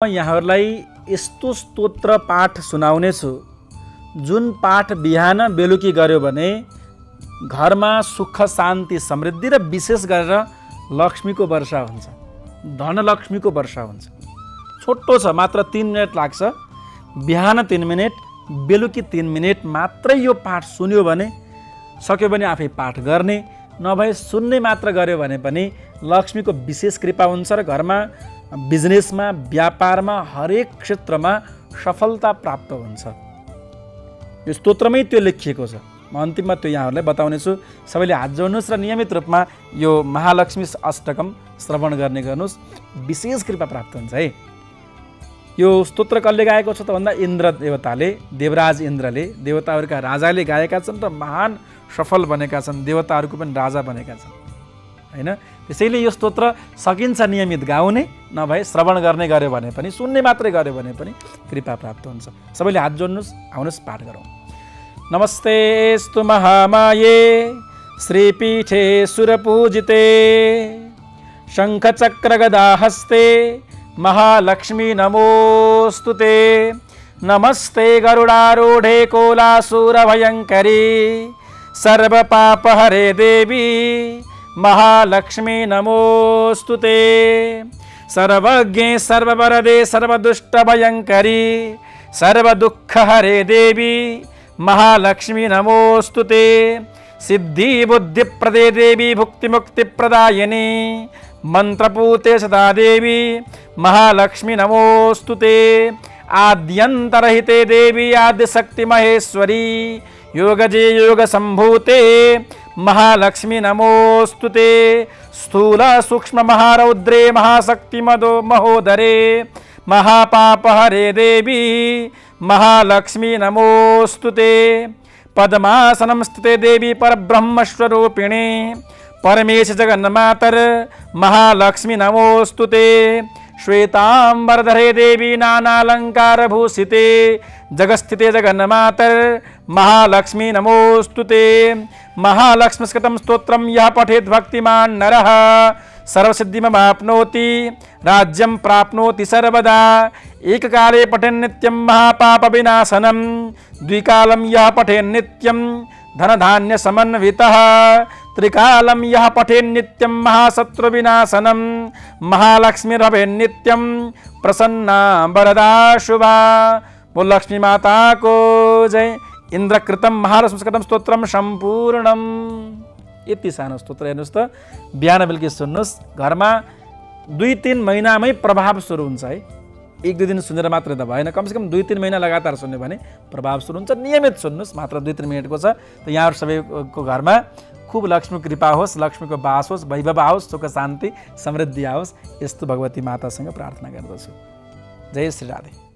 यहाँहरूलाई यस्तो स्तोत्र पाठ सुनाउने छु जुन पाठ बिहान बेलुकी गर्यो भने घरमा सुख शान्ति समृद्धि र विशेष गरेर लक्ष्मीको वर्षा हुन्छ, धनलक्ष्मीको वर्षा हुन्छ। छोटो छ, मात्र 3 मिनट लाग्छ। बिहान 3 मिनट, बेलुकी 3 मिनट मात्रै यो पाठ सुन्यो भने, सक्यो भने आफै पाठ गर्ने, नभए सुन्ने मात्र गर्यो भने पनि लक्ष्मीको विशेष कृपा हुन्छ र घरमा बिजनेसमा, व्यापारमा, हरेक क्षेत्रमा सफलता प्राप्त हुन्छ। यो स्तोत्रमै त्यो लेखिएको छ। म अन्तिममा त्यो यहाँहरूलाई बताउने छु। सबैले हात जोड्नुहोस् र नियमित रूपमा यो महालक्ष्मी अष्टकम श्रवण गर्ने गर्नुहोस्, विशेष कृपा प्राप्त हुन्छ है। यो स्तोत्र कसले गाएको छ त भन्दा इन्द्र देवताले, देवराज इन्द्रले, देवताहरूका राजाले गाएका छन् र महान सफल बनेका छन्, देवताहरूको पनि राजा बनेका छन् हैन। त्यसैले यो स्तोत्र सकिन्छ नियमित गाउने, नभए श्रवण गर्ने गर्यो भने पनि, सुन्ने मात्रै गर्यो भने पनि कृपा प्राप्त हुन्छ। सबैले हात जोड्नुहोस्, आउनुहोस् पाठ गरौँ। नमस्तेस्तु महामाये श्रीपीठे सुरपूजिते शङ्खचक्रगदाहस्ते महालक्ष्मी नमोस्तुते। नमस्ते गरुडारूढे कोलासुरभयङ्करी सर्वपापहरे देवी महालक्ष्मी नमोस्तुते। सर्वज्ञे सर्ववरदे सर्वदुष्टभयङ्करी सर्वदुःखहरे देवी महालक्ष्मी नमोस्तुते। सिद्धिबुद्धिप्रदे देवी भुक्तिमुक्तिप्रदायिनी मन्त्रपूते सदा देवी महालक्ष्मी नमोस्तुते। आद्यन्तरहिते देवी आदिशक्तिमहेश्वरी योगजे योगसम्भूते महालक्ष्मी नमोस्तुते। स्थूल सूक्ष्म महारौद्रे महाशक्ति महोदरे महापापहरे देवी महालक्ष्मी नमोस्तुते। पद्मासनं स्थिते देवी परब्रह्मस्वरूपिणी परमेश जगन्मातर महालक्ष्मी नमोस्तुते। श्वेतांबरधरे देवी नानालंकारभूषिते जगस्थिते जगन्मातर महालक्ष्मी नमोस्तुते। महालक्ष्मीस्कृतं स्तोत्रं यः पठेत् भक्तिमान् नरः सर्वसिद्धिमवाप्नोति राज्यं प्राप्नोति सर्वदा। एककाले पठेन् नित्यं महापापविनाशनं द्विकालं यः पठेन् नित्यं धनधान्यसमन्वितः। त्रिकालं यः पठेन् नित्यं महाशत्रुविनाशनं महालक्ष्मीर्भवेन् नित्यं प्रसन्ना वरदा शुभा। बोल लक्ष्मी माता को जय। इन्द्रकृतं महालक्ष्मीस्कृतं स्तोत्रं सम्पूर्णम्। यति सानो स्तोत्र हेर्नुहोस् त, बिहान बेलुकी सुन्नुहोस्। घरमा 2-3 महिनामै प्रभाव सुरु हुन्छ है। 1-2 दिन सुनेर मात्रै त भएन, कमसेकम 2-3 महिना लगातार सुन्यो भने प्रभाव सुरु हुन्छ। नियमित सुन्नुहोस्, मात्र 2-3 मिनटको छ। त यहाँहरू सबैको घरमा खूब लक्ष्मी कृपा होस्, लक्ष्मीको बास होस्, वैभव आओस्, सुख शान्ति समृद्धि आओस्। यस्तो भगवती मातासँग प्रार्थना गर्दछु। जय श्री राधे।